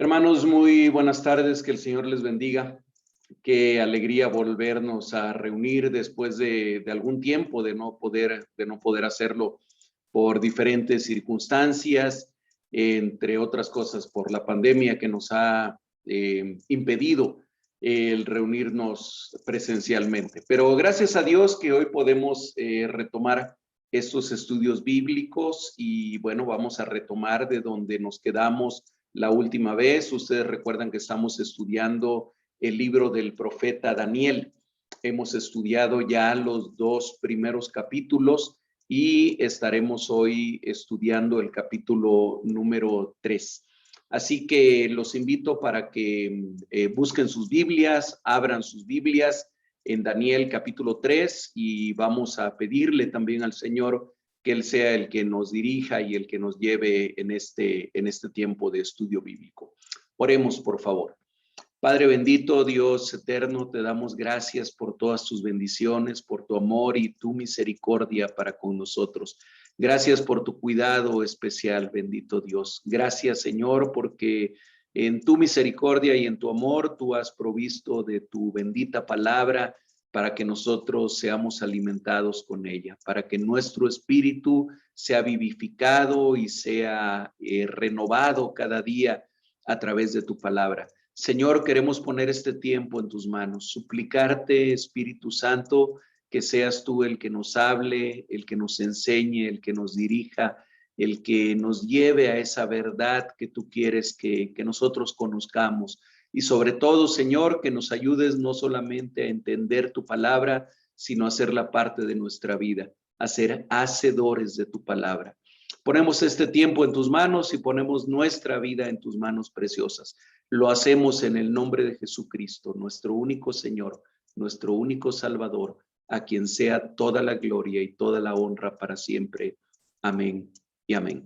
Hermanos, muy buenas tardes, que el Señor les bendiga. Qué alegría volvernos a reunir después de algún tiempo de no poder hacerlo por diferentes circunstancias, entre otras cosas por la pandemia que nos ha impedido el reunirnos presencialmente. Pero gracias a Dios que hoy podemos retomar estos estudios bíblicos y bueno, vamos a retomar de donde nos quedamos la última vez. Ustedes recuerdan que estamos estudiando el libro del profeta Daniel. Hemos estudiado ya los dos primeros capítulos y estaremos hoy estudiando el capítulo número 3. Así que los invito para que busquen sus Biblias, abran sus Biblias en Daniel capítulo 3 y vamos a pedirle también al Señor que Él sea el que nos dirija y el que nos lleve en este tiempo de estudio bíblico. Oremos, por favor. Padre bendito, Dios eterno, te damos gracias por todas tus bendiciones, por tu amor y tu misericordia para con nosotros. Gracias por tu cuidado especial, bendito Dios. Gracias, Señor, porque en tu misericordia y en tu amor tú has provisto de tu bendita palabra para que nosotros seamos alimentados con ella, para que nuestro espíritu sea vivificado y sea renovado cada día a través de tu palabra. Señor, queremos poner este tiempo en tus manos, suplicarte, Espíritu Santo, que seas tú el que nos hable, el que nos enseñe, el que nos dirija, el que nos lleve a esa verdad que tú quieres que nosotros conozcamos. Y sobre todo, Señor, que nos ayudes no solamente a entender tu palabra, sino a hacerla parte de nuestra vida, a ser hacedores de tu palabra. Ponemos este tiempo en tus manos y ponemos nuestra vida en tus manos preciosas. Lo hacemos en el nombre de Jesucristo, nuestro único Señor, nuestro único Salvador, a quien sea toda la gloria y toda la honra para siempre. Amén y amén.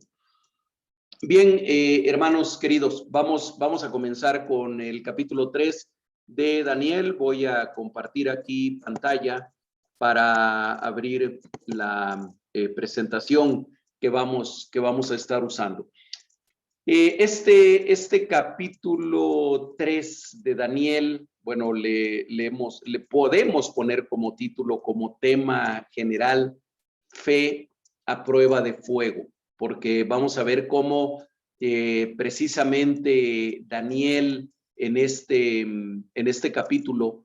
Bien, hermanos queridos, vamos a comenzar con el capítulo 3 de Daniel. Voy a compartir aquí pantalla para abrir la presentación que vamos a estar usando. Este capítulo 3 de Daniel, bueno, le podemos poner como título, como tema general, fe a prueba de fuego, porque vamos a ver cómo precisamente Daniel en este capítulo,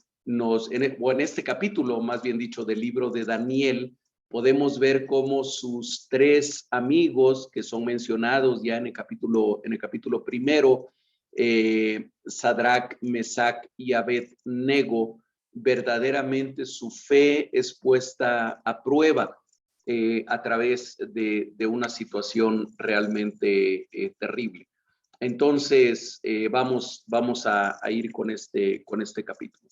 en este capítulo, más bien dicho, del libro de Daniel, podemos ver cómo sus tres amigos que son mencionados ya en el capítulo primero, Sadrach, Mesach y Abed-Nego, verdaderamente su fe es puesta a prueba a través de una situación realmente terrible. Entonces, vamos a ir con este capítulo.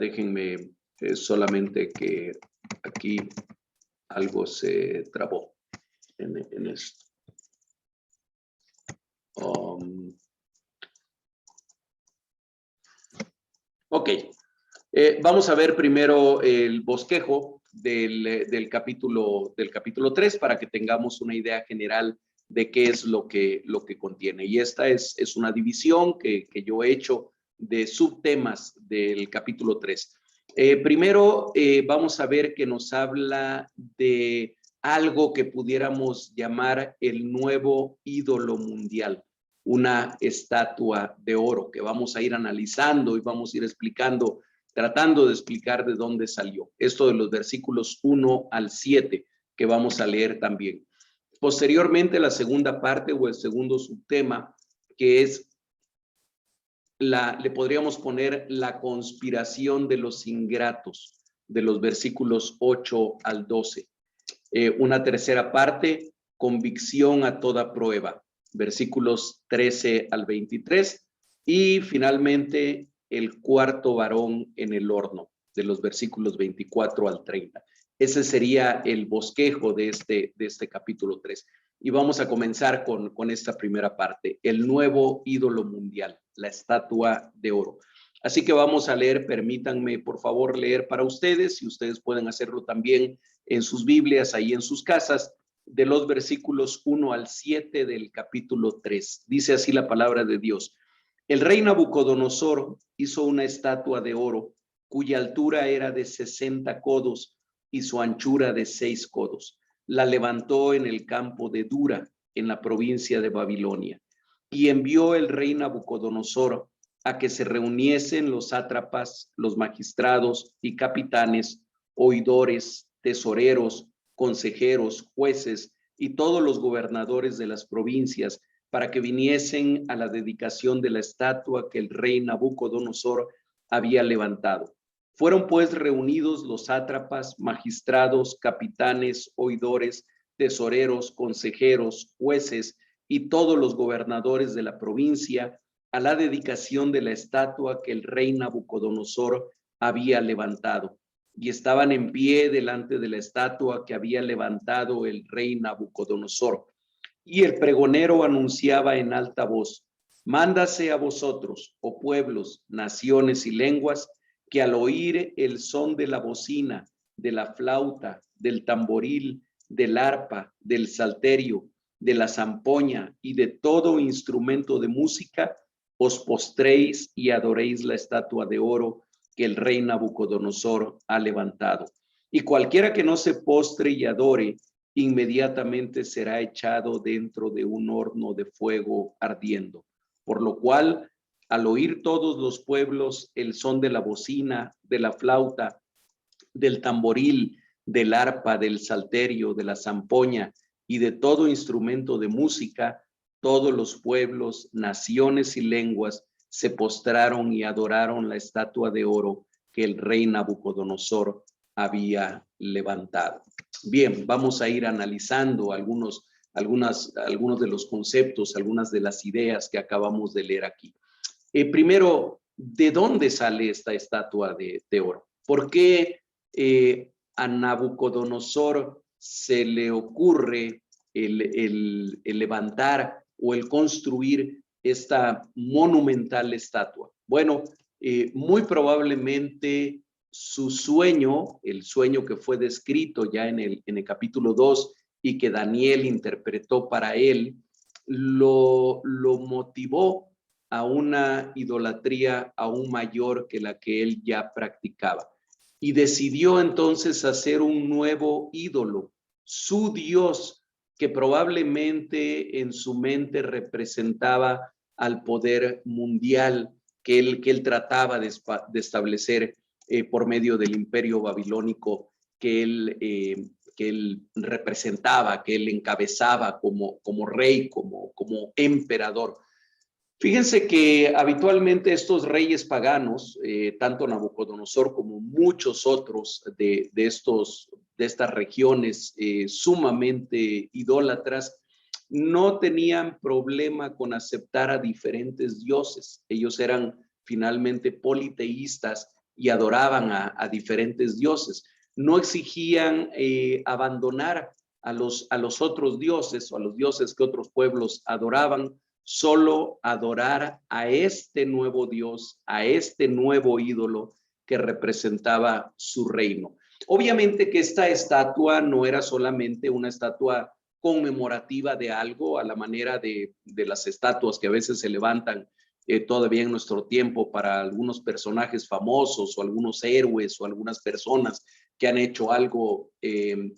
Déjenme solamente que aquí algo se trabó en esto. Ok, vamos a ver primero el bosquejo del capítulo 3 para que tengamos una idea general de qué es lo que contiene. Y esta es una división que yo he hecho de subtemas del capítulo 3. Primero vamos a ver que nos habla de algo que pudiéramos llamar el nuevo ídolo mundial, una estatua de oro que vamos a ir analizando y vamos a ir explicando, tratando de explicar de dónde salió. Esto de los versículos 1 al 7 que vamos a leer también. Posteriormente, la segunda parte o el segundo subtema, que es le podríamos poner la conspiración de los ingratos, de los versículos 8 al 12. Una tercera parte, convicción a toda prueba, versículos 13 al 23. Y finalmente, el cuarto varón en el horno, de los versículos 24 al 30. Ese sería el bosquejo de este capítulo 3. Y vamos a comenzar con esta primera parte, el nuevo ídolo mundial, la estatua de oro. Así que vamos a leer, permítanme por favor leer para ustedes, y ustedes pueden hacerlo también en sus Biblias, ahí en sus casas. de los versículos 1 al 7 del capítulo 3. Dice así la palabra de Dios. El rey Nabucodonosor hizo una estatua de oro cuya altura era de 60 codos y su anchura de 6 codos. La levantó en el campo de Dura, en la provincia de Babilonia. Y envió el rey Nabucodonosor a que se reuniesen los sátrapas, los magistrados y capitanes, oidores, tesoreros, consejeros, jueces y todos los gobernadores de las provincias para que viniesen a la dedicación de la estatua que el rey Nabucodonosor había levantado. Fueron pues reunidos los sátrapas, magistrados, capitanes, oidores, tesoreros, consejeros, jueces y todos los gobernadores de la provincia a la dedicación de la estatua que el rey Nabucodonosor había levantado. Y estaban en pie delante de la estatua que había levantado el rey Nabucodonosor. Y el pregonero anunciaba en alta voz: mándase a vosotros, oh pueblos, naciones y lenguas, que al oír el son de la bocina, de la flauta, del tamboril, del arpa, del salterio, de la zampoña y de todo instrumento de música, os postréis y adoréis la estatua de oro que el rey Nabucodonosor ha levantado. Y cualquiera que no se postre y adore, inmediatamente será echado dentro de un horno de fuego ardiendo. Por lo cual, al oír todos los pueblos el son de la bocina, de la flauta, del tamboril, del arpa, del salterio, de la zampoña y de todo instrumento de música, todos los pueblos, naciones y lenguas se postraron y adoraron la estatua de oro que el rey Nabucodonosor había levantado. Bien, vamos a ir analizando algunos de los conceptos, algunas de las ideas que acabamos de leer aquí. Primero, ¿de dónde sale esta estatua de oro? ¿Por qué a Nabucodonosor se le ocurre el levantar o el construir esta monumental estatua? Bueno, muy probablemente su sueño, el sueño que fue descrito ya en el capítulo 2 y que Daniel interpretó para él, lo motivó a una idolatría aún mayor que la que él ya practicaba. Y decidió entonces hacer un nuevo ídolo, su Dios, que probablemente en su mente representaba al poder mundial que él trataba de establecer por medio del imperio babilónico que él representaba, que él encabezaba como rey, como emperador. Fíjense que habitualmente estos reyes paganos, tanto Nabucodonosor como muchos otros de estas regiones sumamente idólatras, no tenían problema con aceptar a diferentes dioses. Ellos eran finalmente politeístas y adoraban a diferentes dioses. No exigían abandonar a los otros dioses o a los dioses que otros pueblos adoraban, solo adorar a este nuevo Dios, a este nuevo ídolo que representaba su reino. Obviamente que esta estatua no era solamente una estatua conmemorativa de algo a la manera de las estatuas que a veces se levantan todavía en nuestro tiempo para algunos personajes famosos o algunos héroes o algunas personas que han hecho algo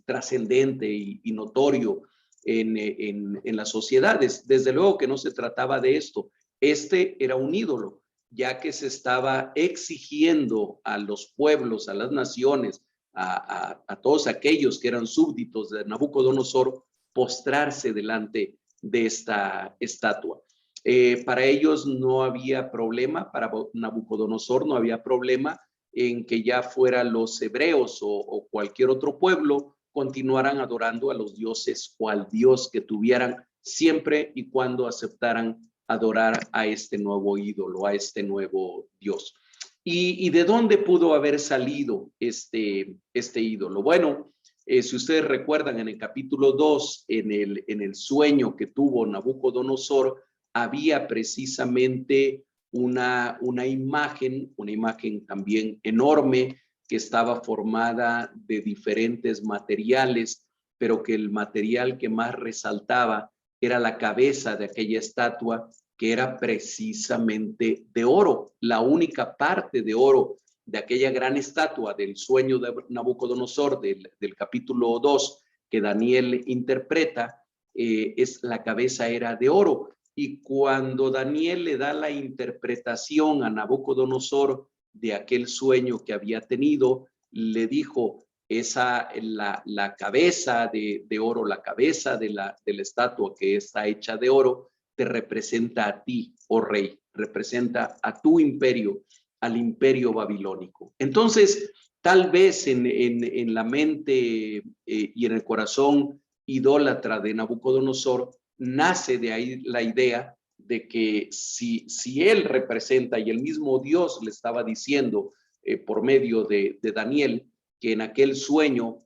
trascendente y notorio en las sociedades. Desde luego que no se trataba de esto. Este era un ídolo, ya que se estaba exigiendo a los pueblos, a las naciones, a todos aquellos que eran súbditos de Nabucodonosor, postrarse delante de esta estatua. Para ellos no había problema, para Nabucodonosor no había problema en que ya fueran los hebreos o cualquier otro pueblo continuaran adorando a los dioses o al Dios que tuvieran, siempre y cuando aceptaran adorar a este nuevo ídolo, a este nuevo Dios. ¿Y de dónde pudo haber salido este ídolo? Bueno, si ustedes recuerdan en el capítulo 2, en el sueño que tuvo Nabucodonosor, había precisamente una imagen también enorme que estaba formada de diferentes materiales pero que el material que más resaltaba era la cabeza de aquella estatua, que era precisamente de oro, la única parte de oro de aquella gran estatua del sueño de Nabucodonosor del capítulo 2 que Daniel interpreta, es la cabeza era de oro. Y cuando Daniel le da la interpretación a Nabucodonosor de aquel sueño que había tenido, le dijo, la cabeza de oro, la cabeza de la estatua que está hecha de oro, te representa a ti, oh rey, representa a tu imperio, al imperio babilónico. Entonces, tal vez en la mente y en el corazón idólatra de Nabucodonosor, nace de ahí la idea de que si él representa, y el mismo Dios le estaba diciendo por medio de Daniel, que en aquel sueño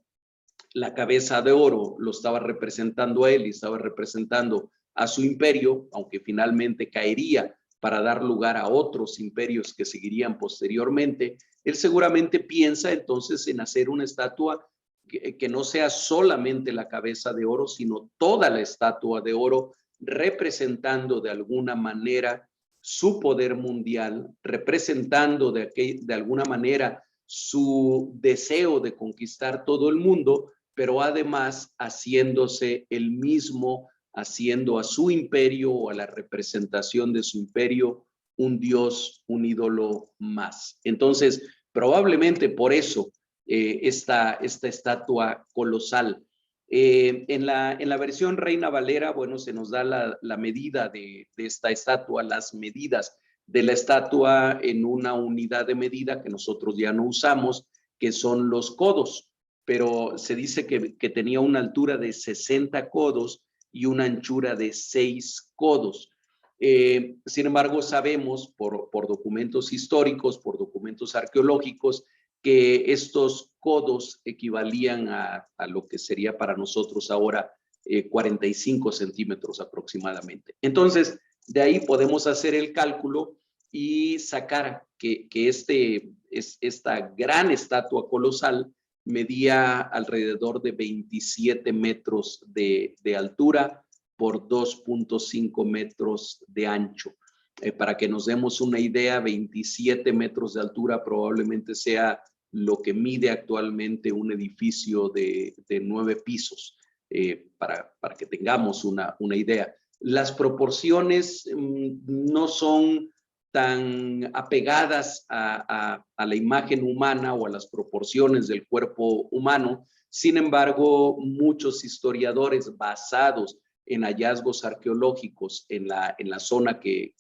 la cabeza de oro lo estaba representando a él y estaba representando a su imperio, aunque finalmente caería para dar lugar a otros imperios que seguirían posteriormente, él seguramente piensa entonces en hacer una estatua que no sea solamente la cabeza de oro, sino toda la estatua de oro, representando de alguna manera su poder mundial, representando de alguna manera su deseo de conquistar todo el mundo, pero además haciéndose el mismo, haciendo a su imperio o a la representación de su imperio un dios, un ídolo más. Entonces, probablemente por eso esta estatua colosal. En la versión Reina Valera, bueno, se nos da la medida de esta estatua, las medidas de la estatua en una unidad de medida que nosotros ya no usamos, que son los codos, pero se dice que tenía una altura de 60 codos y una anchura de 6 codos. Sin embargo, sabemos por documentos históricos, por documentos arqueológicos, que estos codos equivalían a lo que sería para nosotros ahora 45 centímetros aproximadamente. Entonces, de ahí podemos hacer el cálculo y sacar que esta gran estatua colosal medía alrededor de 27 metros de altura por 2.5 metros de ancho. Para que nos demos una idea, 27 metros de altura probablemente sea lo que mide actualmente un edificio de 9 pisos, para que tengamos una idea. Las proporciones no son tan apegadas a la imagen humana o a las proporciones del cuerpo humano. Sin embargo, muchos historiadores basados en hallazgos arqueológicos en la zona que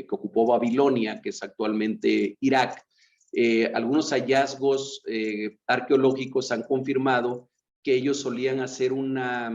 ocupó Babilonia, que es actualmente Irak, algunos hallazgos arqueológicos han confirmado que ellos solían hacer una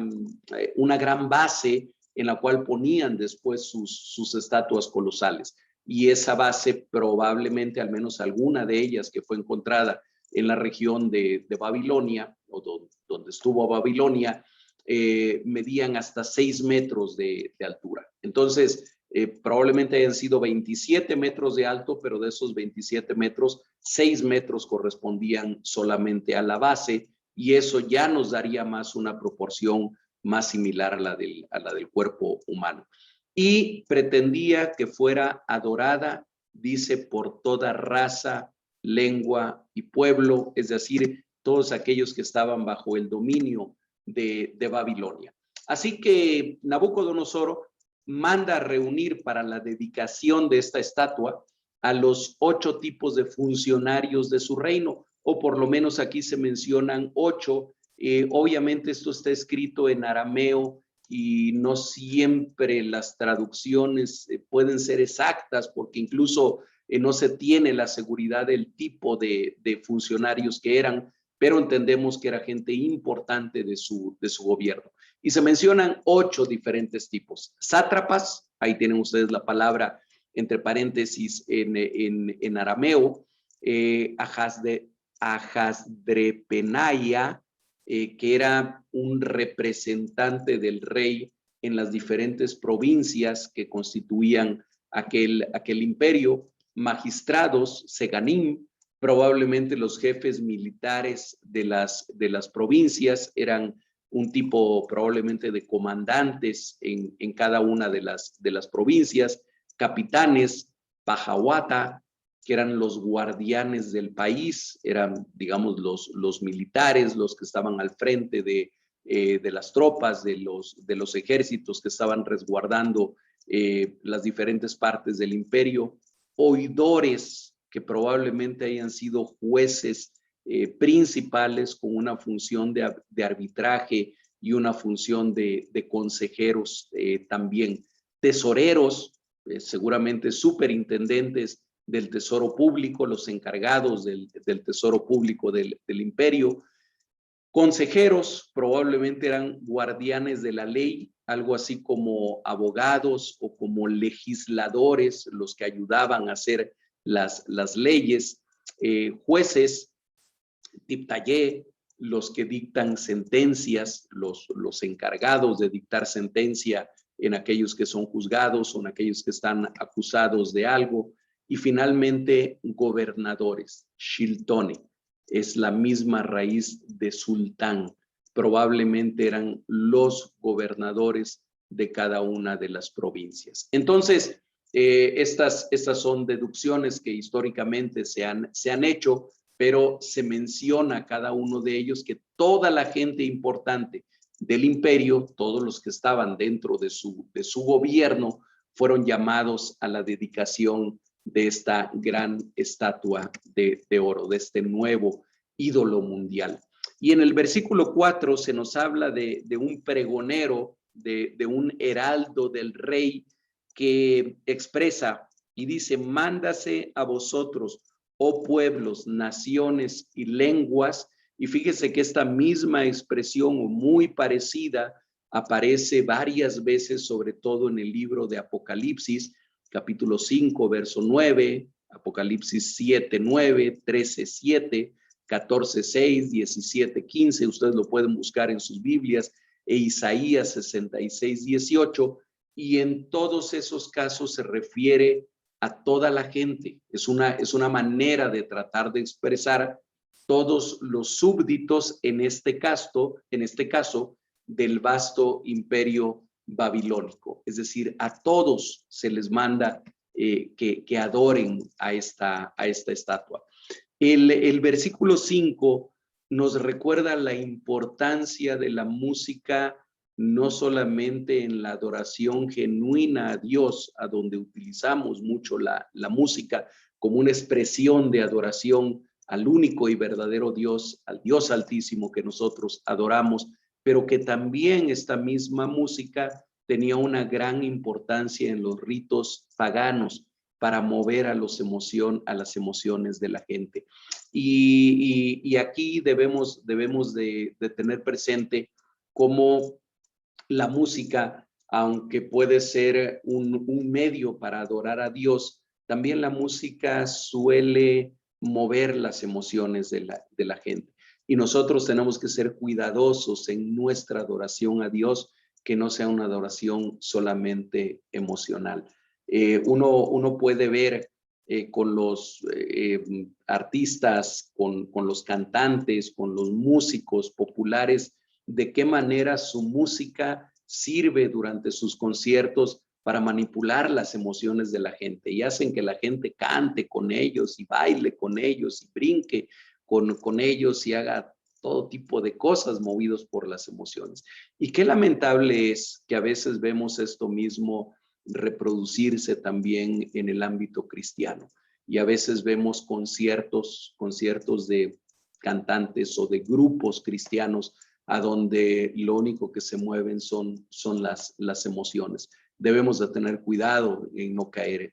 gran base en la cual ponían después sus estatuas colosales. Y esa base probablemente, al menos alguna de ellas que fue encontrada en la región de Babilonia, o donde estuvo Babilonia, medían hasta 6 metros de altura. Entonces, probablemente hayan sido 27 metros de alto, pero de esos 27 metros, 6 metros correspondían solamente a la base, y eso ya nos daría más una proporción más similar a la del cuerpo humano. Y pretendía que fuera adorada, dice, por toda raza, lengua y pueblo, es decir, todos aquellos que estaban bajo el dominio de Babilonia. Así que Nabucodonosor manda a reunir para la dedicación de esta estatua a los 8 tipos de funcionarios de su reino, o por lo menos aquí se mencionan 8. Obviamente esto está escrito en arameo y no siempre las traducciones pueden ser exactas, porque incluso no se tiene la seguridad del tipo de funcionarios que eran, pero entendemos que era gente importante de su gobierno. Y se mencionan 8 diferentes tipos. Sátrapas, ahí tienen ustedes la palabra entre paréntesis en arameo, Ajasdrepenaya, que era un representante del rey en las diferentes provincias que constituían aquel imperio. Magistrados, Seganim, probablemente los jefes militares de las provincias eran un tipo probablemente de comandantes en cada una de las provincias, capitanes, pajahuata, que eran los guardianes del país, eran, digamos, los militares, los que estaban al frente de las tropas, de los ejércitos que estaban resguardando las diferentes partes del imperio, oidores, que probablemente hayan sido jueces principales con una función de arbitraje y una función de consejeros también, tesoreros, seguramente superintendentes del Tesoro Público, los encargados del Tesoro Público del imperio, consejeros, probablemente eran guardianes de la ley, algo así como abogados o como legisladores, los que ayudaban a hacer las leyes, jueces, tiptayé, los que dictan sentencias, los encargados de dictar sentencia en aquellos que son juzgados o en aquellos que están acusados de algo, y finalmente gobernadores, shiltone, es la misma raíz de sultán, probablemente eran los gobernadores de cada una de las provincias. Entonces, estas son deducciones que históricamente se han hecho, pero se menciona a cada uno de ellos que toda la gente importante del imperio, todos los que estaban dentro de su gobierno, fueron llamados a la dedicación de esta gran estatua de oro, de este nuevo ídolo mundial. Y en el versículo 4 se nos habla de un pregonero, de un heraldo del rey que expresa y dice: mándase a vosotros, oh pueblos, naciones y lenguas. Y fíjese que esta misma expresión o muy parecida aparece varias veces, sobre todo en el libro de Apocalipsis, capítulo 5, verso 9, Apocalipsis 7, 9, 13, 7, 14, 6, 17, 15. Ustedes lo pueden buscar en sus Biblias, e Isaías 66, 18. Y en todos esos casos se refiere a toda la gente. Es una manera de tratar de expresar todos los súbditos en este caso del vasto imperio babilónico. Es decir, a todos se les manda que adoren a esta estatua. El versículo 5 nos recuerda la importancia de la música, no solamente en la adoración genuina a Dios, a donde utilizamos mucho la música como una expresión de adoración al único y verdadero Dios, al Dios Altísimo que nosotros adoramos, pero que también esta misma música tenía una gran importancia en los ritos paganos para mover a las emociones de la gente. Y aquí debemos de tener presente cómo la música, aunque puede ser un medio para adorar a Dios, también la música suele mover las emociones de la gente. Y nosotros tenemos que ser cuidadosos en nuestra adoración a Dios, que no sea una adoración solamente emocional. Uno puede ver con los artistas, con los cantantes, con los músicos populares, de qué manera su música sirve durante sus conciertos para manipular las emociones de la gente y hacen que la gente cante con ellos y baile con ellos y brinque con ellos y haga todo tipo de cosas movidos por las emociones. Y qué lamentable es que a veces vemos esto mismo reproducirse también en el ámbito cristiano. Y a veces vemos conciertos de cantantes o de grupos cristianos a donde lo único que se mueven son las emociones. Debemos de tener cuidado en no caer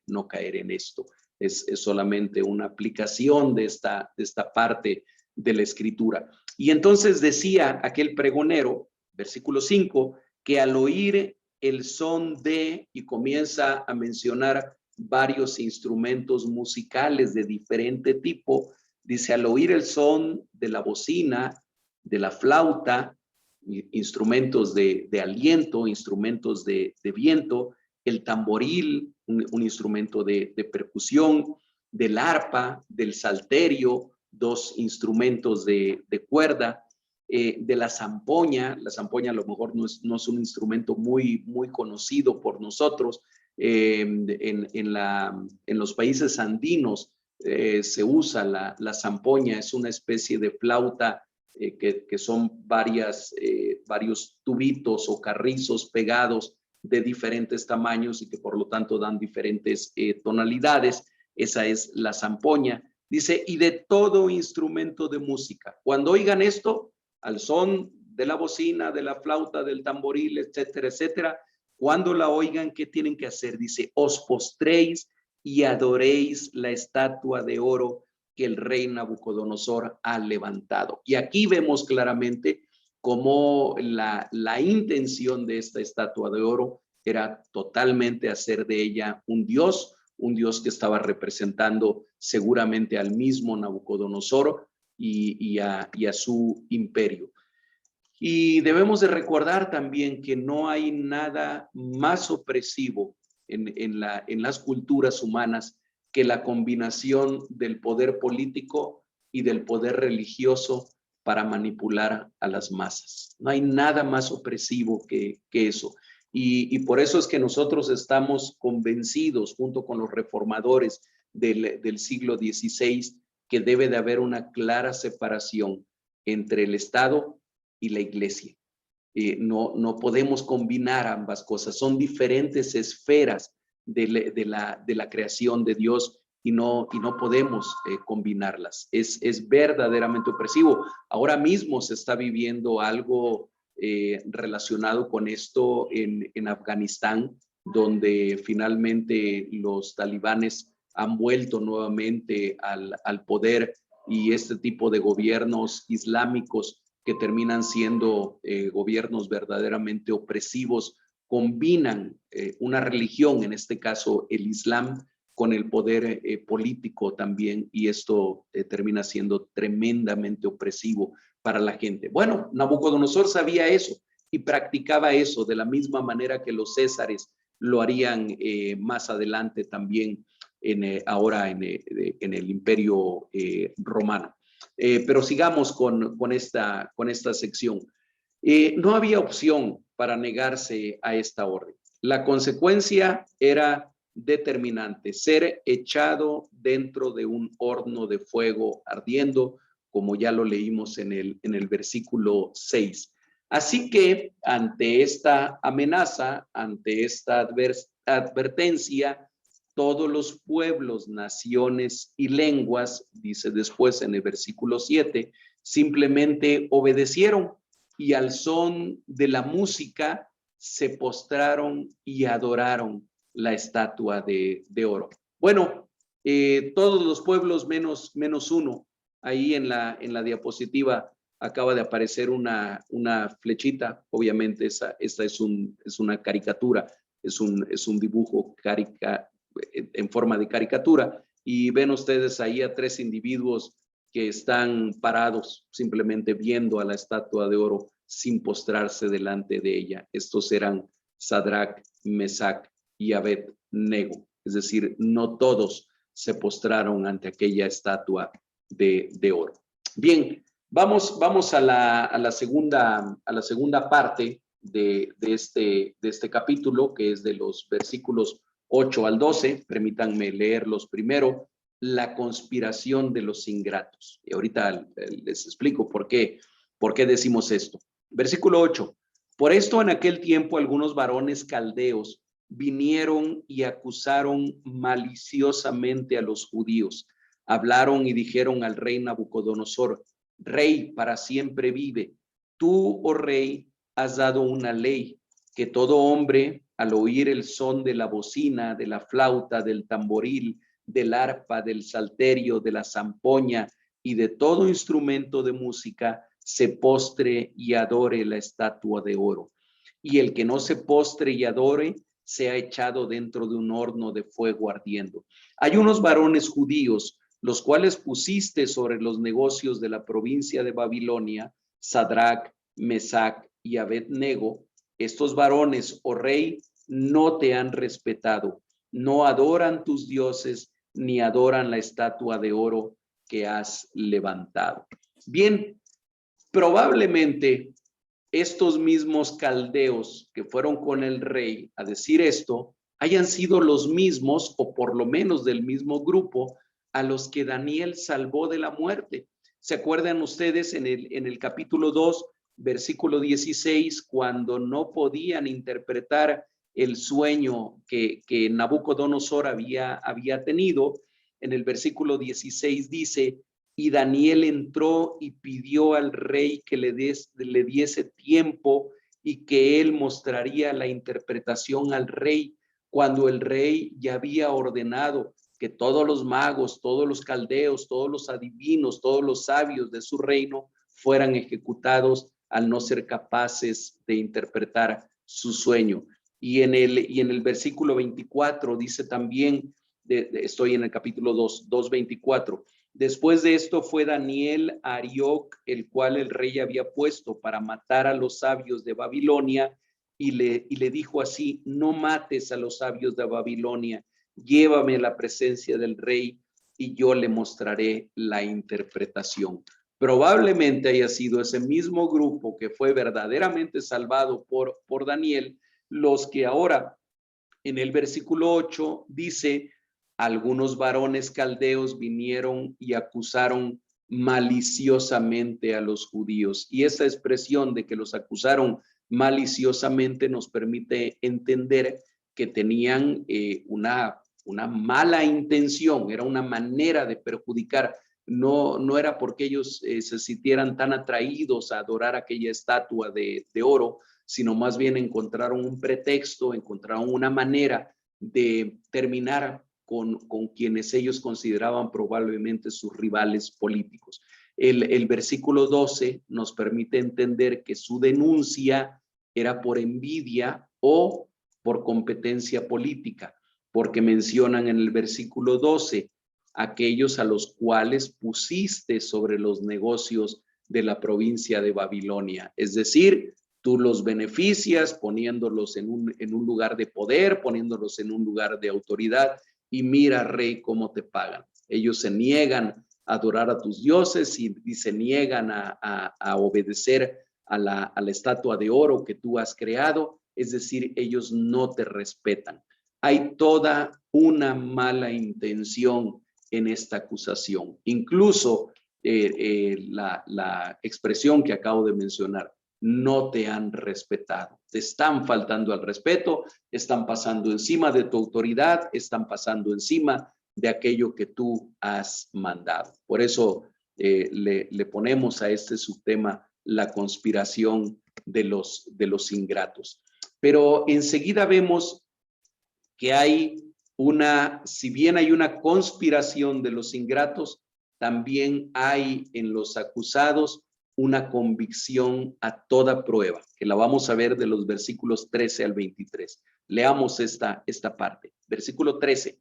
en esto. Es solamente una aplicación de esta parte de la escritura. Y entonces decía aquel pregonero, versículo 5, que al oír el son de, y comienza a mencionar varios instrumentos musicales de diferente tipo, dice: al oír el son de la bocina, de la flauta, instrumentos de aliento, instrumentos de viento, el tamboril, un instrumento de percusión, del arpa, del salterio, dos instrumentos de cuerda, de la zampoña. La zampoña a lo mejor no es un instrumento muy conocido por nosotros. En los países andinos se usa la zampoña, es una especie de flauta que son varios tubitos o carrizos pegados de diferentes tamaños y que por lo tanto dan diferentes tonalidades. Esa es la zampoña. Dice, y de todo instrumento de música. Cuando oigan esto, al son de la bocina, de la flauta, del tamboril, etcétera, etcétera, cuando la oigan, ¿qué tienen que hacer? Dice, os postréis y adoréis la estatua de oro que el rey Nabucodonosor ha levantado. Y aquí vemos claramente cómo la intención de esta estatua de oro era totalmente hacer de ella un dios que estaba representando seguramente al mismo Nabucodonosor y a su imperio. Y debemos de recordar también que no hay nada más opresivo en las culturas humanas que la combinación del poder político y del poder religioso para manipular a las masas. No hay nada más opresivo que eso. Y por eso es que nosotros estamos convencidos, junto con los reformadores del siglo XVI, que debe de haber una clara separación entre el Estado y la iglesia. No podemos combinar ambas cosas, son diferentes esferas de la creación de Dios y no podemos combinarlas. Es verdaderamente opresivo. Ahora mismo se está viviendo algo relacionado con esto en Afganistán, donde finalmente los talibanes han vuelto nuevamente al poder, y este tipo de gobiernos islámicos que terminan siendo gobiernos verdaderamente opresivos, combinan una religión, en este caso el Islam, con el poder político también, y esto termina siendo tremendamente opresivo para la gente. Bueno, Nabucodonosor sabía eso y practicaba eso de la misma manera que los césares lo harían más adelante también ahora en el imperio romano. Pero sigamos con esta sección. No había opción para negarse a esta orden. La consecuencia era determinante: ser echado dentro de un horno de fuego ardiendo, como ya lo leímos en el versículo 6. Así que ante esta amenaza, ante esta advertencia, todos los pueblos, naciones y lenguas, dice después en el versículo 7, simplemente obedecieron y al son de la música se postraron y adoraron la estatua de oro. Bueno, todos los pueblos menos uno. Ahí en la diapositiva acaba de aparecer una flechita. Obviamente esta es una caricatura, es un dibujo en forma de caricatura, y ven ustedes ahí a tres individuos que están parados simplemente viendo a la estatua de oro sin postrarse delante de ella. Estos eran Sadrach, Mesach y Abed-Nego. Es decir, no todos se postraron ante aquella estatua de oro. Bien, vamos a la segunda parte de este capítulo, que es de los versículos 8 al 12, permítanme leerlos primero. La conspiración de los ingratos. Y ahorita les explico por qué decimos esto. Versículo 8. Por esto en aquel tiempo algunos varones caldeos vinieron y acusaron maliciosamente a los judíos. Hablaron y dijeron al rey Nabucodonosor: Rey, para siempre vive. Tú, oh rey, has dado una ley que todo hombre, al oír el son de la bocina, de la flauta, del tamboril, del arpa, del salterio, de la zampoña y de todo instrumento de música, se postre y adore la estatua de oro. Y el que no se postre y adore, sea echado dentro de un horno de fuego ardiendo. Hay unos varones judíos, los cuales pusiste sobre los negocios de la provincia de Babilonia, Sadrach, Mesach y Abed-Nego. Estos varones, oh rey, no te han respetado, no adoran tus dioses, ni adoran la estatua de oro que has levantado. Bien, Probablemente estos mismos caldeos que fueron con el rey a decir esto, hayan sido los mismos, o por lo menos del mismo grupo, a los que Daniel salvó de la muerte. ¿Se acuerdan ustedes en el capítulo 2, versículo 16, cuando no podían interpretar el sueño que Nabucodonosor había tenido? En el versículo 16 dice: y Daniel entró y pidió al rey que le diese tiempo y que él mostraría la interpretación al rey, cuando el rey ya había ordenado que todos los magos, todos los caldeos, todos los adivinos, todos los sabios de su reino fueran ejecutados al no ser capaces de interpretar su sueño. Y en el versículo 24 dice también, estoy en el capítulo 2:24, después de esto fue Daniel a Arioc, el cual el rey había puesto para matar a los sabios de Babilonia, y le dijo así: no mates a los sabios de Babilonia, llévame a la presencia del rey y yo le mostraré la interpretación. Probablemente haya sido ese mismo grupo que fue verdaderamente salvado por Daniel, los que ahora en el versículo 8 dice: algunos varones caldeos vinieron y acusaron maliciosamente a los judíos. Y esa expresión de que los acusaron maliciosamente nos permite entender que tenían una mala intención, era una manera de perjudicar. No era porque ellos se sintieran tan atraídos a adorar aquella estatua de oro, sino más bien encontraron un pretexto, encontraron una manera de terminar con quienes ellos consideraban probablemente sus rivales políticos. El versículo 12 nos permite entender que su denuncia era por envidia o por competencia política, porque mencionan en el versículo 12 aquellos a los cuales pusiste sobre los negocios de la provincia de Babilonia. Es decir, tú los beneficias poniéndolos en un lugar de poder, poniéndolos en un lugar de autoridad, y mira, rey, cómo te pagan. Ellos se niegan a adorar a tus dioses y se niegan a obedecer a la estatua de oro que tú has creado. Es decir, ellos no te respetan. Hay toda una mala intención en esta acusación. Incluso la expresión que acabo de mencionar: no te han respetado, te están faltando al respeto, están pasando encima de tu autoridad, están pasando encima de aquello que tú has mandado. Por eso le ponemos a este subtema la conspiración de los ingratos. Pero enseguida vemos que hay si bien hay una conspiración de los ingratos, también hay en los acusados una convicción a toda prueba, que la vamos a ver de los versículos 13 al 23. Leamos esta parte. Versículo 13.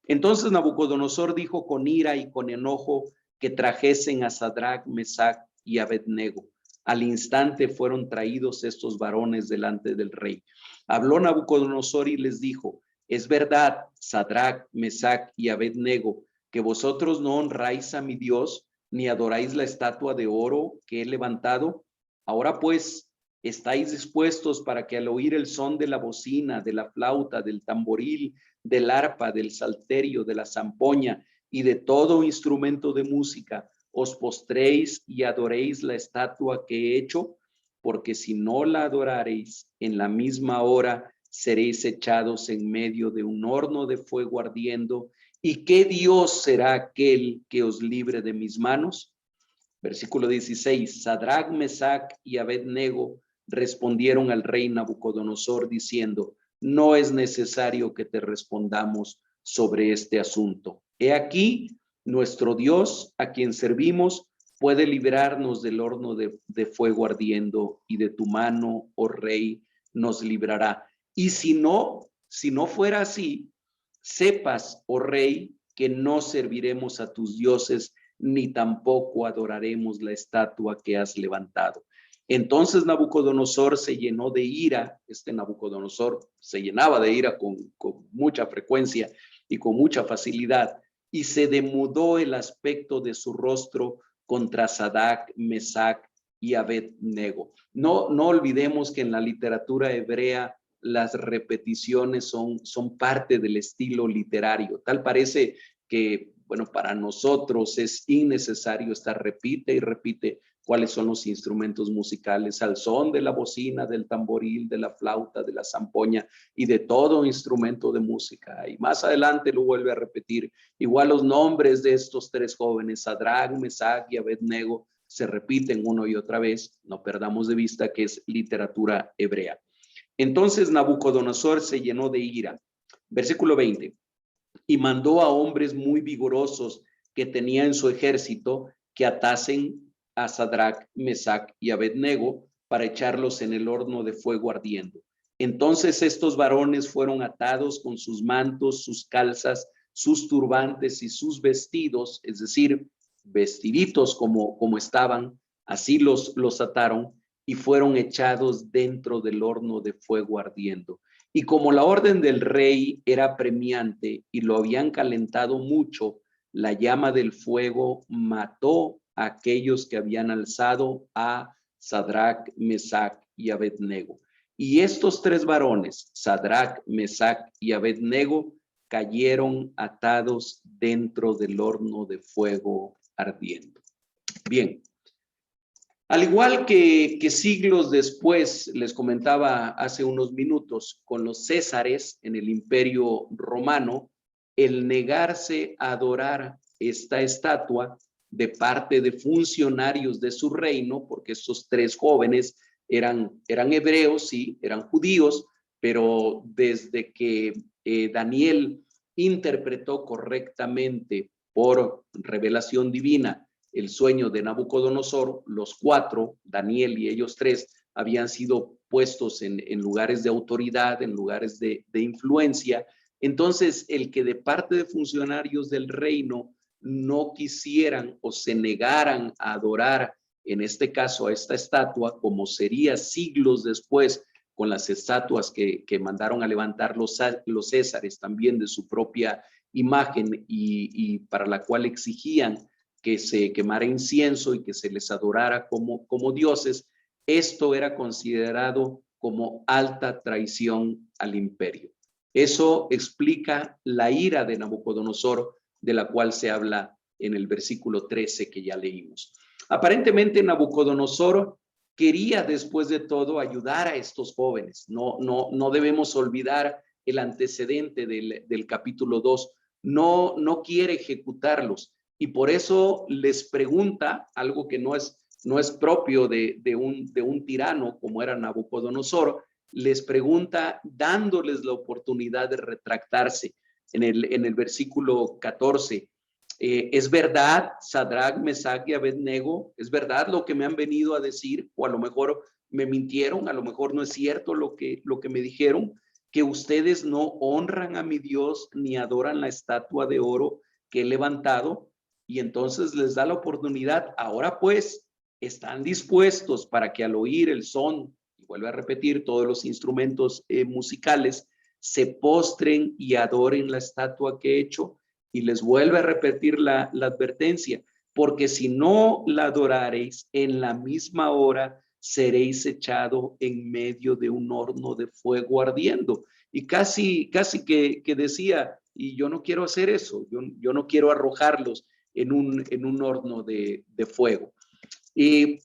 Entonces Nabucodonosor dijo con ira y con enojo que trajesen a Sadrach, Mesach y Abednego. Al instante fueron traídos estos varones delante del rey. Habló Nabucodonosor y les dijo: es verdad, Sadrach, Mesach y Abednego, que vosotros no honráis a mi Dios, ni adoráis la estatua de oro que he levantado. Ahora pues, ¿estáis dispuestos para que al oír el son de la bocina, de la flauta, del tamboril, del arpa, del salterio, de la zampoña y de todo instrumento de música, os postréis y adoréis la estatua que he hecho? Porque si no la adorareis, en la misma hora seréis echados en medio de un horno de fuego ardiendo. ¿Y qué Dios será aquel que os libre de mis manos? Versículo 16. Sadrach, Mesach y Abednego respondieron al rey Nabucodonosor diciendo: no es necesario que te respondamos sobre este asunto. He aquí, nuestro Dios, a quien servimos, puede librarnos del horno de fuego ardiendo, y de tu mano, oh rey, nos librará. Y si no fuera así, sepas, oh rey, que no serviremos a tus dioses, ni tampoco adoraremos la estatua que has levantado. Entonces Nabucodonosor se llenó de ira. Nabucodonosor se llenaba de ira con mucha frecuencia y con mucha facilidad, y se demudó el aspecto de su rostro contra Sadrach, Mesach y Abed-nego. No olvidemos que en la literatura hebrea las repeticiones son parte del estilo literario. Tal parece que, bueno, para nosotros es innecesario estar repite y repite cuáles son los instrumentos musicales al son de la bocina, del tamboril, de la flauta, de la zampoña y de todo instrumento de música. Y más adelante lo vuelve a repetir. Igual los nombres de estos tres jóvenes, Sadrach, Mesach y Abed-nego, se repiten una y otra vez. No perdamos de vista que es literatura hebrea. Entonces Nabucodonosor se llenó de ira. Versículo 20. Y mandó a hombres muy vigorosos que tenía en su ejército que atasen a Sadrach, Mesach y Abed-nego para echarlos en el horno de fuego ardiendo. Entonces estos varones fueron atados con sus mantos, sus calzas, sus turbantes y sus vestidos, es decir, vestiditos como estaban, así los ataron y fueron echados dentro del horno de fuego ardiendo. Y como la orden del rey era premiante y lo habían calentado mucho, la llama del fuego mató a aquellos que habían alzado a Sadrach, Mesach y Abed-nego. Y estos tres varones, Sadrach, Mesach y Abed-nego, cayeron atados dentro del horno de fuego ardiendo. Bien. Al igual que siglos después, les comentaba hace unos minutos, con los césares en el Imperio Romano, el negarse a adorar esta estatua de parte de funcionarios de su reino, porque estos tres jóvenes eran hebreos, sí, eran judíos, pero desde que Daniel interpretó correctamente por revelación divina el sueño de Nabucodonosor, los cuatro, Daniel y ellos tres, habían sido puestos en lugares de autoridad, en lugares de influencia. Entonces, el que de parte de funcionarios del reino no quisieran o se negaran a adorar, en este caso a esta estatua, como sería siglos después con las estatuas que mandaron a levantar los césares también de su propia imagen y para la cual exigían que se quemara incienso y que se les adorara como dioses, esto era considerado como alta traición al imperio. Eso explica la ira de Nabucodonosor, de la cual se habla en el versículo 13 que ya leímos. Aparentemente Nabucodonosor quería después de todo ayudar a estos jóvenes. No debemos olvidar el antecedente del capítulo 2. No quiere ejecutarlos. Y por eso les pregunta algo que no es propio de un tirano como era Nabucodonosor, les pregunta dándoles la oportunidad de retractarse. En el versículo 14, ¿es verdad, Sadrach, Mesach y Abed-nego? ¿Es verdad lo que me han venido a decir? O a lo mejor me mintieron, a lo mejor no es cierto lo que me dijeron, que ustedes no honran a mi Dios ni adoran la estatua de oro que he levantado. Y entonces les da la oportunidad. Ahora pues están dispuestos para que al oír el son, y vuelve a repetir, todos los instrumentos musicales, se postren y adoren la estatua que he hecho. Y les vuelve a repetir la advertencia, porque si no la adorareis, en la misma hora seréis echado en medio de un horno de fuego ardiendo. Y casi que decía, y yo no quiero hacer eso, yo no quiero arrojarlos en un horno de fuego. Y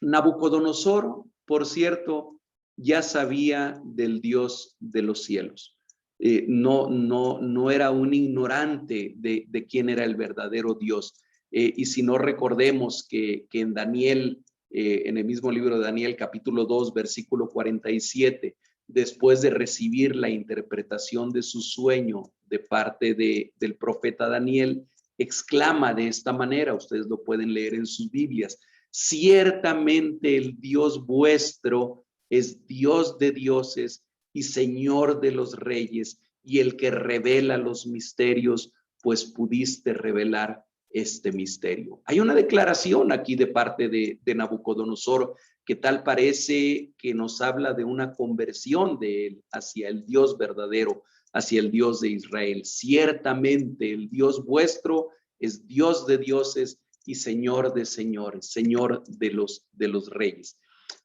Nabucodonosor, por cierto, ya sabía del Dios de los cielos. No era un ignorante de quién era el verdadero Dios. Y si no recordemos que en Daniel, en el mismo libro de Daniel, capítulo 2, versículo 47, después de recibir la interpretación de su sueño de parte del profeta Daniel, exclama de esta manera, ustedes lo pueden leer en sus Biblias: ciertamente el Dios vuestro es Dios de dioses y Señor de los reyes, y el que revela los misterios, pues pudiste revelar este misterio. Hay una declaración aquí de parte de Nabucodonosor que tal parece que nos habla de una conversión de él hacia el Dios verdadero, hacia el Dios de Israel. Ciertamente el Dios vuestro es Dios de dioses y Señor de señores, Señor de los reyes.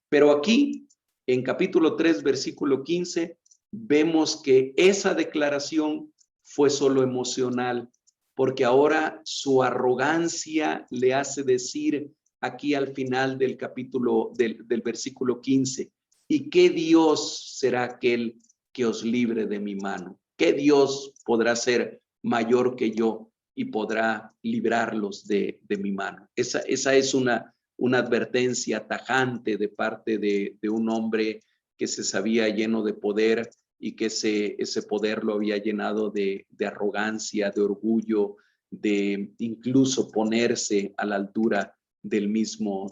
Pero aquí, en capítulo 3, versículo 15, vemos que esa declaración fue solo emocional, porque ahora su arrogancia le hace decir aquí al final del capítulo, del versículo 15, ¿y qué Dios será aquel que os libre de mi mano? ¿Qué Dios podrá ser mayor que yo y podrá librarlos de mi mano? Esa es una advertencia tajante de parte de un hombre que se sabía lleno de poder y que ese poder lo había llenado de arrogancia, de orgullo, de incluso ponerse a la altura del mismo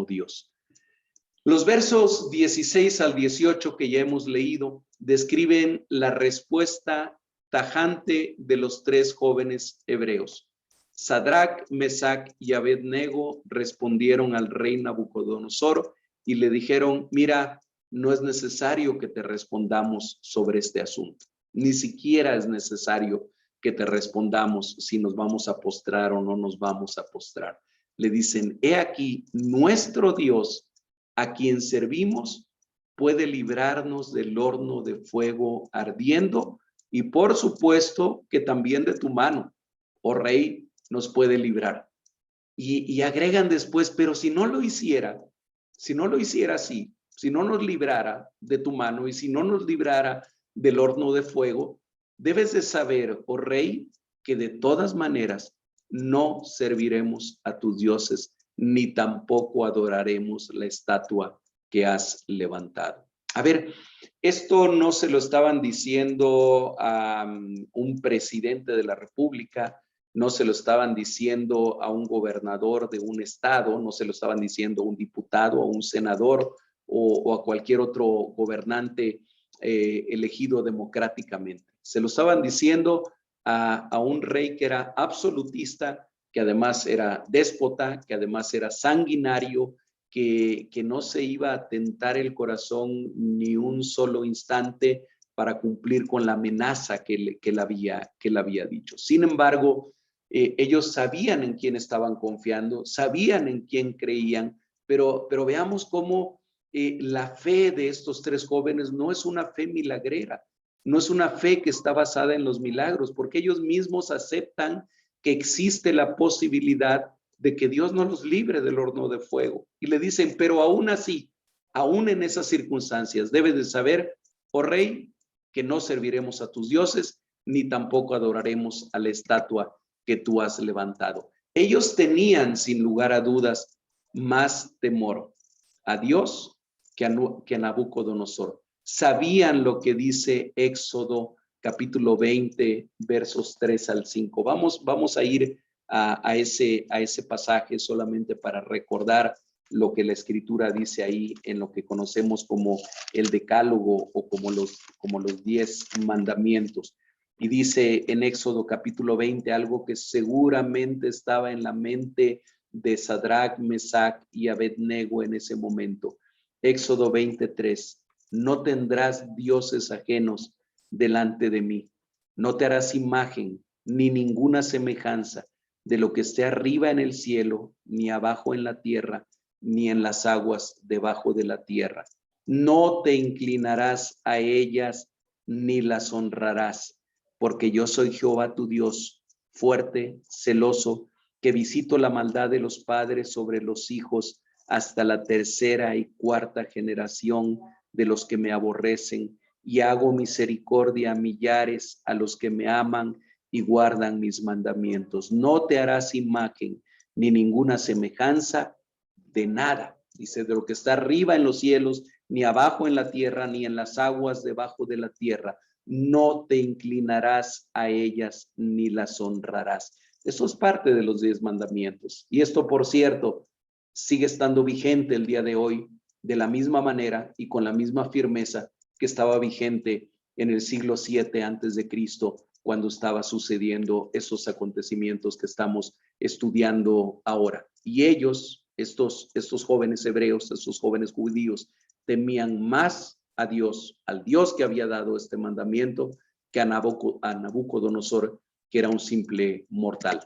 Dios. Los versos 16 al 18 que ya hemos leído describen la respuesta tajante de los tres jóvenes hebreos. Sadrac, Mesac y Abednego respondieron al rey Nabucodonosor y le dijeron, mira, no es necesario que te respondamos sobre este asunto. Ni siquiera es necesario que te respondamos si nos vamos a postrar o no nos vamos a postrar. Le dicen, he aquí, nuestro Dios, a quien servimos, puede librarnos del horno de fuego ardiendo y por supuesto que también de tu mano, oh rey, nos puede librar. Y agregan después, pero si no lo hiciera así, si no nos librara de tu mano y si no nos librara del horno de fuego, debes de saber, oh rey, que de todas maneras no serviremos a tus dioses, ni tampoco adoraremos la estatua que has levantado. A ver, esto no se lo estaban diciendo a un presidente de la República, no se lo estaban diciendo a un gobernador de un estado, no se lo estaban diciendo a un diputado, a un senador o a cualquier otro gobernante elegido democráticamente. Se lo estaban diciendo a un rey que era absolutista, que además era déspota, que además era sanguinario, que no se iba a tentar el corazón ni un solo instante para cumplir con la amenaza que él había dicho. Sin embargo, ellos sabían en quién estaban confiando, sabían en quién creían, pero veamos cómo la fe de estos tres jóvenes no es una fe milagrera, no es una fe que está basada en los milagros, porque ellos mismos aceptan que existe la posibilidad de que Dios no los libre del horno de fuego. Y le dicen, pero aún así, aún en esas circunstancias, debes de saber, oh rey, que no serviremos a tus dioses, ni tampoco adoraremos a la estatua que tú has levantado. Ellos tenían, sin lugar a dudas, más temor a Dios que a Nabucodonosor. Sabían lo que dice Éxodo capítulo 20, versos 3 al 5. Vamos a ir a ese pasaje solamente para recordar lo que la escritura dice ahí en lo que conocemos como el decálogo o como los 10 mandamientos. Y dice en Éxodo capítulo 20 algo que seguramente estaba en la mente de Sadrac, Mesac y Abednego en ese momento. Éxodo 23, no tendrás dioses ajenos delante de mí, no te harás imagen ni ninguna semejanza de lo que esté arriba en el cielo, ni abajo en la tierra, ni en las aguas debajo de la tierra. No te inclinarás a ellas ni las honrarás, porque yo soy Jehová tu Dios, fuerte, celoso, que visito la maldad de los padres sobre los hijos hasta la tercera y cuarta generación de los que me aborrecen, y hago misericordia a millares a los que me aman y guardan mis mandamientos. No te harás imagen ni ninguna semejanza de nada, dice, de lo que está arriba en los cielos, ni abajo en la tierra, ni en las aguas debajo de la tierra. No te inclinarás a ellas ni las honrarás. Eso es parte de los 10 mandamientos. Y esto, por cierto, sigue estando vigente el día de hoy de la misma manera y con la misma firmeza que estaba vigente en el siglo 7 antes de Cristo, cuando estaba sucediendo esos acontecimientos que estamos estudiando ahora. Y ellos, estos jóvenes hebreos, estos jóvenes judíos, temían más a Dios, al Dios que había dado este mandamiento, que a Nabucodonosor, que era un simple mortal.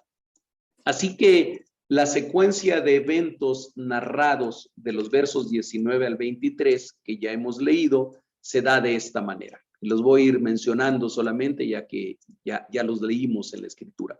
Así que La secuencia de eventos narrados de los versos 19 al 23 que ya hemos leído se da de esta manera. Los voy a ir mencionando solamente ya que ya los leímos en la escritura.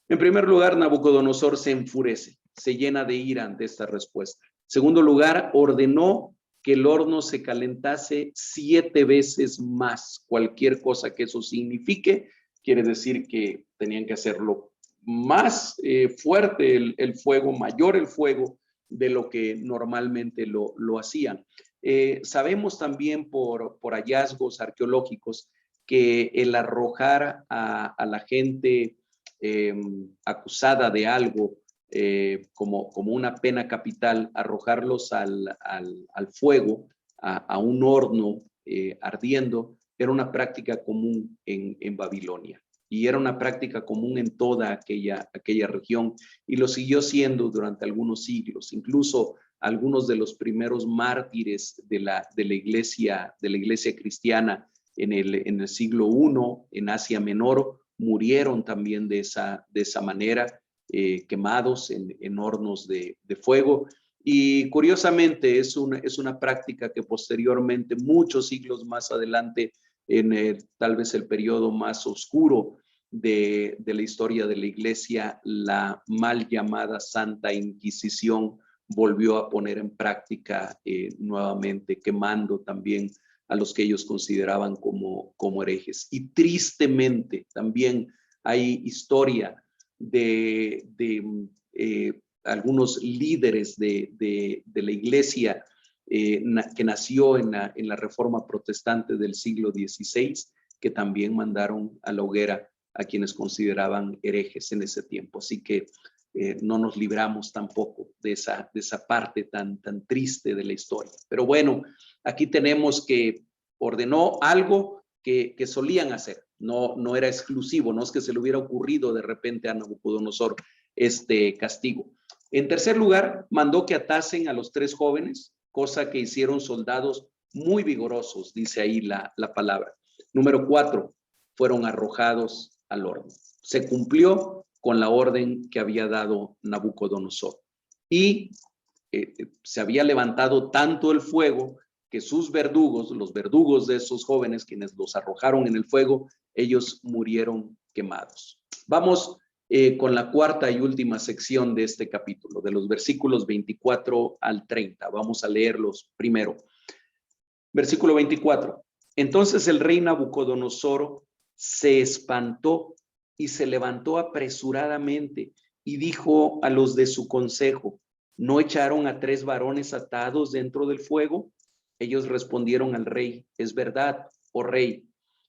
En primer lugar, Nabucodonosor se enfurece, se llena de ira ante esta respuesta. En segundo lugar, ordenó que el horno se calentase 7 veces más. Cualquier cosa que eso signifique, quiere decir que tenían que hacerlo más fuerte el fuego, mayor el fuego de lo que normalmente lo hacían. Sabemos también por hallazgos arqueológicos que el arrojar a la gente acusada de algo como una pena capital, arrojarlos al fuego, a un horno ardiendo, era una práctica común en Babilonia. Y era una práctica común en toda aquella región y lo siguió siendo durante algunos siglos. Incluso algunos de los primeros mártires de la iglesia cristiana en el siglo I en Asia Menor murieron también de esa manera, quemados en hornos de fuego. Y curiosamente es una práctica que posteriormente, muchos siglos más adelante, en tal vez el periodo más oscuro de la historia de la iglesia, la mal llamada Santa Inquisición volvió a poner en práctica nuevamente, quemando también a los que ellos consideraban como herejes. Y tristemente también hay historia de algunos líderes de la iglesia que nació en la Reforma Protestante del siglo XVI, que también mandaron a la hoguera a quienes consideraban herejes en ese tiempo. Así que no nos libramos tampoco de esa parte tan triste de la historia. Pero bueno, aquí tenemos que ordenó algo que solían hacer. No era exclusivo, no es que se le hubiera ocurrido de repente a Nabucodonosor este castigo. En tercer lugar, mandó que atasen a los 3 jóvenes, cosa que hicieron soldados muy vigorosos, dice ahí la palabra. Número 4, fueron arrojados al horno. Se cumplió con la orden que había dado Nabucodonosor. Y se había levantado tanto el fuego que sus verdugos, los verdugos de esos jóvenes, quienes los arrojaron en el fuego, ellos murieron quemados. Vamos con la cuarta y última sección de este capítulo, de los versículos 24 al 30. Vamos a leerlos primero. Versículo 24. Entonces el rey Nabucodonosor se espantó y se levantó apresuradamente y dijo a los de su consejo: ¿no echaron a 3 varones atados dentro del fuego? Ellos respondieron al rey: es verdad, oh rey.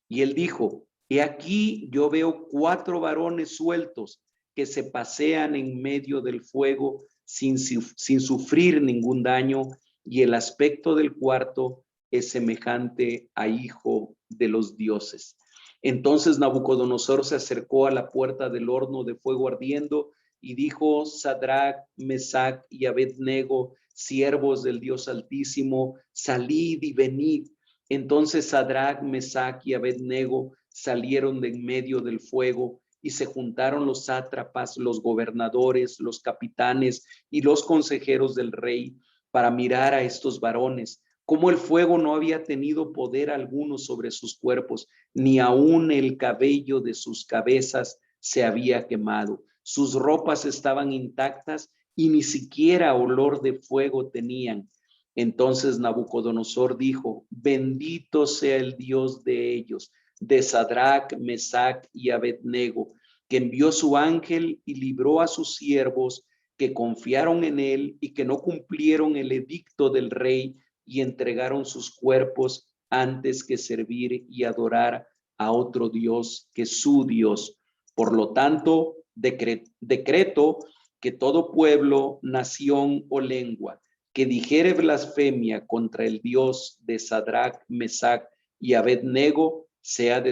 Y él dijo: he aquí yo veo 4 varones sueltos que se pasean en medio del fuego sin sufrir ningún daño, y el aspecto del cuarto es semejante a hijo de los dioses. Entonces Nabucodonosor se acercó a la puerta del horno de fuego ardiendo y dijo: Sadrach, Mesach y Abednego, siervos del Dios Altísimo, salid y venid. Entonces Sadrach, Mesach y Abednego salieron de en medio del fuego, y se juntaron los sátrapas, los gobernadores, los capitanes y los consejeros del rey para mirar a estos varones, como el fuego no había tenido poder alguno sobre sus cuerpos, ni aún el cabello de sus cabezas se había quemado. Sus ropas estaban intactas y ni siquiera olor de fuego tenían. Entonces Nabucodonosor dijo: bendito sea el Dios de ellos, de Sadrach, Mesach y Abednego, que envió su ángel y libró a sus siervos que confiaron en él y que no cumplieron el edicto del rey y entregaron sus cuerpos antes que servir y adorar a otro Dios que su Dios. Por lo tanto, decreto que todo pueblo, nación o lengua que dijere blasfemia contra el Dios de Sadrach, Mesach y Abednego sea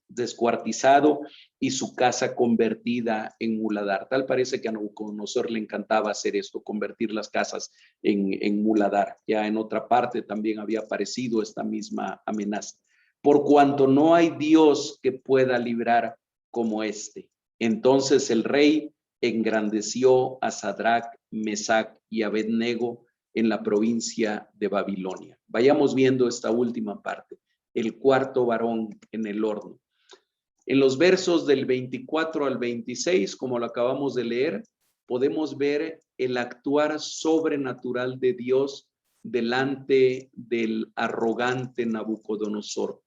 descuartizado y su casa convertida en muladar. Tal parece que a Nabucodonosor le encantaba hacer esto, convertir las casas en muladar. Ya en otra parte también había aparecido esta misma amenaza. Por cuanto no hay Dios que pueda librar como este. Entonces el rey engrandeció a Sadrach, Mesach y Abednego en la provincia de Babilonia. Vayamos viendo esta última parte, el cuarto varón en el horno. En los versos del 24 al 26, como lo acabamos de leer, podemos ver el actuar sobrenatural de Dios delante del arrogante Nabucodonosor,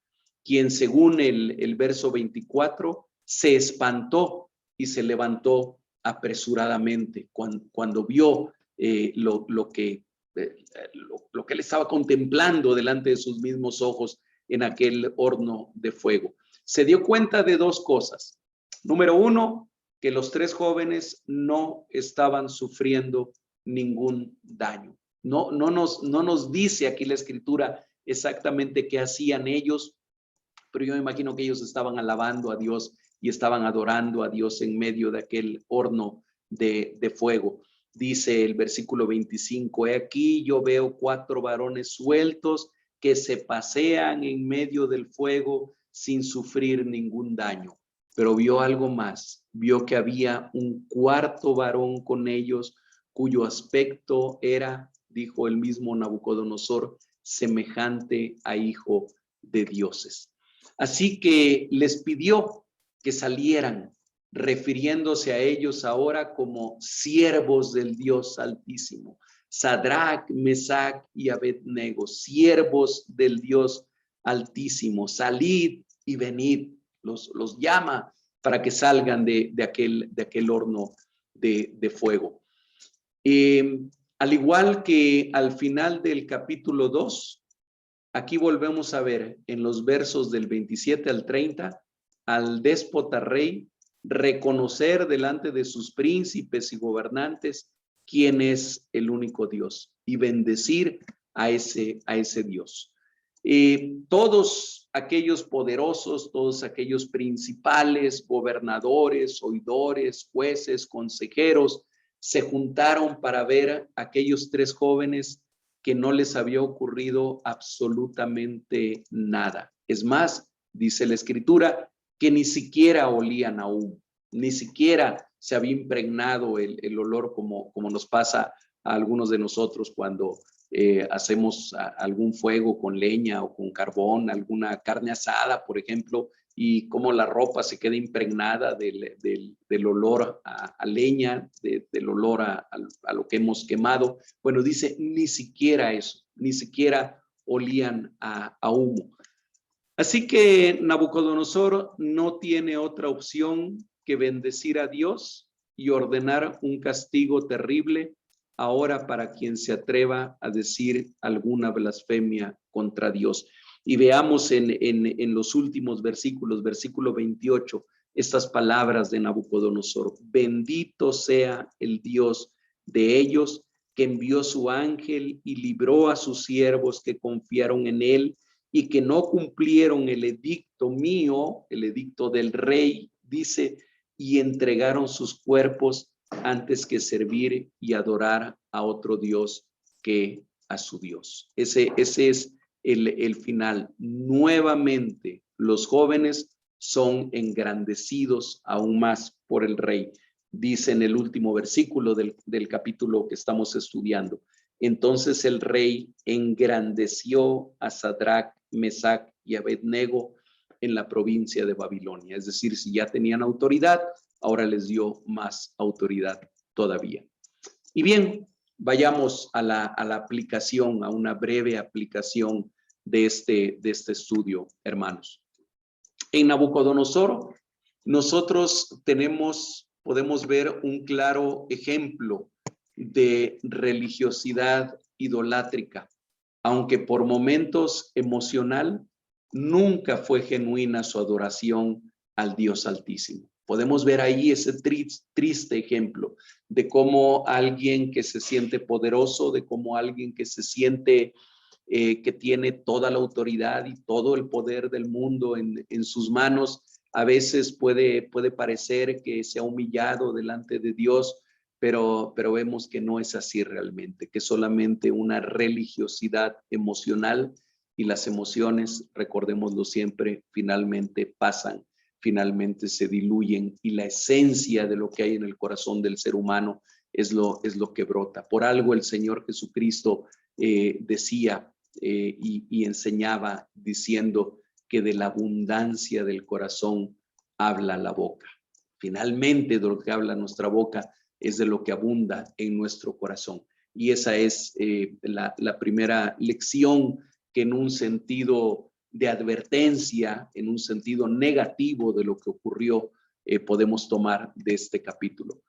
quien según el verso 24 se espantó y se levantó apresuradamente cuando vio lo que él estaba contemplando delante de sus mismos ojos en aquel horno de fuego. Se dio cuenta de dos cosas. Número uno, que los tres jóvenes no estaban sufriendo ningún daño. No nos dice aquí la escritura exactamente qué hacían ellos, pero yo me imagino que ellos estaban alabando a Dios y estaban adorando a Dios en medio de aquel horno de fuego. Dice el versículo 25, he aquí yo veo 4 varones sueltos que se pasean en medio del fuego sin sufrir ningún daño. Pero vio algo más, vio que había un cuarto varón con ellos cuyo aspecto era, dijo el mismo Nabucodonosor, semejante a hijo de dioses. Así que les pidió que salieran, refiriéndose a ellos ahora como siervos del Dios Altísimo. Sadrach, Mesach y Abednego, siervos del Dios Altísimo, salid y venid. Los llama para que salgan de aquel horno de fuego. Al igual que al final del capítulo 2, aquí volvemos a ver en los versos del 27 al 30 al déspota rey reconocer delante de sus príncipes y gobernantes quién es el único Dios y bendecir a ese Dios. Todos aquellos poderosos, todos aquellos principales, gobernadores, oidores, jueces, consejeros, se juntaron para ver a aquellos 3 jóvenes que no les había ocurrido absolutamente nada. Es más, dice la escritura, que ni siquiera olían a humo, ni siquiera se había impregnado el olor como nos pasa a algunos de nosotros cuando hacemos algún fuego con leña o con carbón, alguna carne asada, por ejemplo, y cómo la ropa se queda impregnada del olor a leña, del olor a lo que hemos quemado. Bueno, dice, ni siquiera eso, ni siquiera olían a humo. Así que Nabucodonosor no tiene otra opción que bendecir a Dios y ordenar un castigo terrible ahora para quien se atreva a decir alguna blasfemia contra Dios. Y veamos en los últimos versículos, versículo 28, estas palabras de Nabucodonosor. Bendito sea el Dios de ellos, que envió su ángel y libró a sus siervos que confiaron en él y que no cumplieron el edicto mío, el edicto del rey, dice, y entregaron sus cuerpos antes que servir y adorar a otro Dios que a su Dios. Ese es el final. Nuevamente, los jóvenes son engrandecidos aún más por el rey. Dice en el último versículo del capítulo que estamos estudiando. Entonces el rey engrandeció a Sadrach, Mesach y Abednego en la provincia de Babilonia. Es decir, si ya tenían autoridad, ahora les dio más autoridad todavía. Y bien, vayamos a la aplicación, a una breve aplicación de este estudio, hermanos. En Nabucodonosor, nosotros podemos ver un claro ejemplo de religiosidad idolátrica, aunque por momentos emocional, nunca fue genuina su adoración al Dios Altísimo. Podemos ver ahí ese triste ejemplo de cómo alguien que se siente poderoso, de cómo alguien que se siente que tiene toda la autoridad y todo el poder del mundo en sus manos, a veces puede parecer que se ha humillado delante de Dios, pero vemos que no es así realmente, que es solamente una religiosidad emocional y las emociones, recordémoslo siempre, finalmente pasan. finalmente se diluyen y la esencia de lo que hay en el corazón del ser humano es lo que brota. Por algo el Señor Jesucristo decía y enseñaba diciendo que de la abundancia del corazón habla la boca. Finalmente, de lo que habla nuestra boca es de lo que abunda en nuestro corazón. Y esa es la primera lección que en un sentido de advertencia, en un sentido negativo de lo que ocurrió, podemos tomar de este capítulo.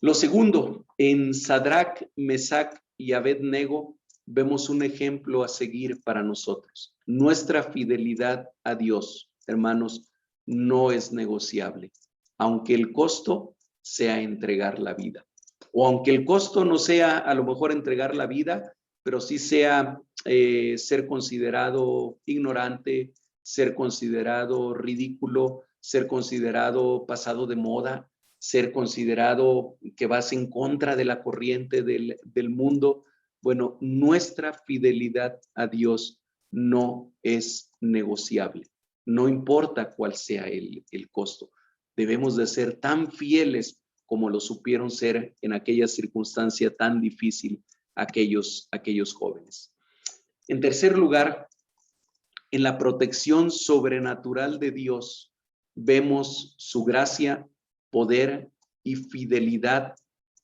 Lo segundo, en Sadrac, Mesac y Abed-Nego vemos un ejemplo a seguir para nosotros. Nuestra fidelidad a Dios, hermanos, no es negociable, aunque el costo sea entregar la vida. O aunque el costo no sea a lo mejor entregar la vida, pero sí sea ser considerado ignorante, ser considerado ridículo, ser considerado pasado de moda, ser considerado que vas en contra de la corriente del mundo. Bueno, nuestra fidelidad a Dios no es negociable. No importa cuál sea el costo. Debemos de ser tan fieles como lo supieron ser en aquella circunstancia tan difícil aquellos jóvenes. En tercer lugar, en la protección sobrenatural de Dios, vemos su gracia, poder y fidelidad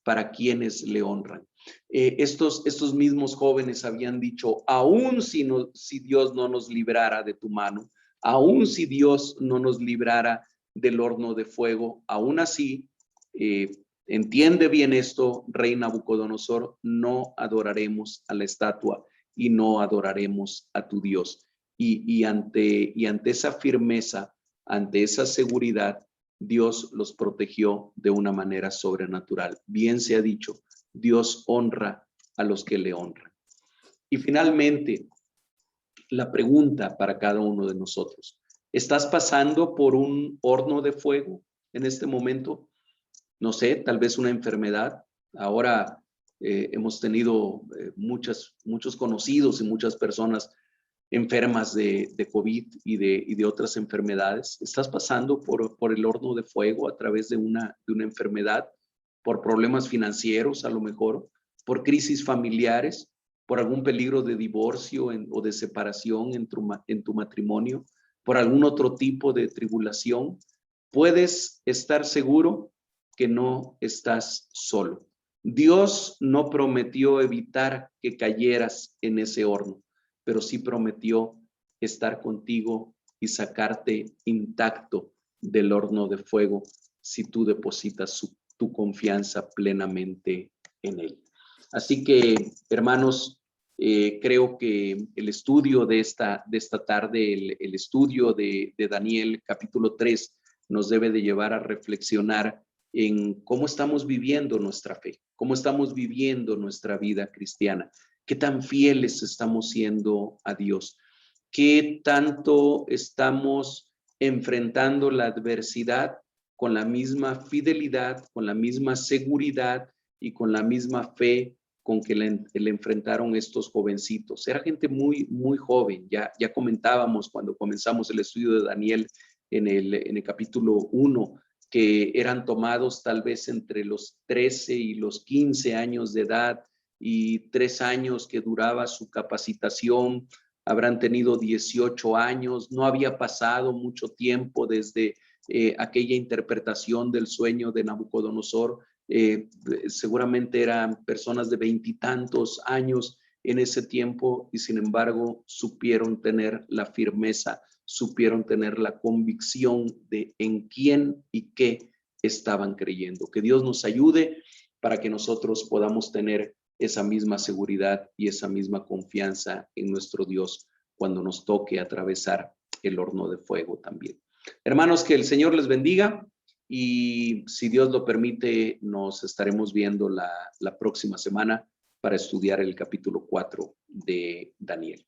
para quienes le honran. Estos mismos jóvenes habían dicho, aún si Dios no nos librara de tu mano, aún si Dios no nos librara del horno de fuego, aún así, entiende bien esto, rey Nabucodonosor, no adoraremos a la estatua y no adoraremos a tu Dios. Y ante esa firmeza, ante esa seguridad, Dios los protegió de una manera sobrenatural. Bien se ha dicho, Dios honra a los que le honran. Y finalmente, la pregunta para cada uno de nosotros. ¿Estás pasando por un horno de fuego en este momento? No sé, tal vez una enfermedad. Ahora hemos tenido muchos conocidos y muchas personas enfermas de COVID y de otras enfermedades. ¿Estás pasando por el horno de fuego a través de una enfermedad, por problemas financieros a lo mejor, por crisis familiares, por algún peligro de divorcio o de separación en tu matrimonio, por algún otro tipo de tribulación? Puedes estar seguro que no estás solo. Dios no prometió evitar que cayeras en ese horno, pero sí prometió estar contigo y sacarte intacto del horno de fuego si tú depositas tu confianza plenamente en Él. Así que, hermanos, creo que el estudio de esta tarde, el estudio de Daniel capítulo 3, nos debe de llevar a reflexionar en cómo estamos viviendo nuestra fe, cómo estamos viviendo nuestra vida cristiana. ¿Qué tan fieles estamos siendo a Dios? ¿Qué tanto estamos enfrentando la adversidad con la misma fidelidad, con la misma seguridad y con la misma fe con que le enfrentaron estos jovencitos? Era gente muy joven. Ya comentábamos cuando comenzamos el estudio de Daniel en el capítulo 1, que eran tomados tal vez entre los 13 y los 15 años de edad, y 3 años que duraba su capacitación. Habrán tenido 18 años, no había pasado mucho tiempo desde aquella interpretación del sueño de Nabucodonosor. Seguramente eran personas de 20 y tantos años en ese tiempo, y sin embargo supieron tener la firmeza, supieron tener la convicción de en quién y qué estaban creyendo. Que Dios nos ayude para que nosotros podamos tener esa misma seguridad y esa misma confianza en nuestro Dios cuando nos toque atravesar el horno de fuego también. Hermanos, que el Señor les bendiga, y si Dios lo permite, nos estaremos viendo la próxima semana para estudiar el capítulo 4 de Daniel.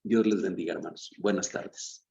Dios les bendiga, hermanos. Buenas tardes.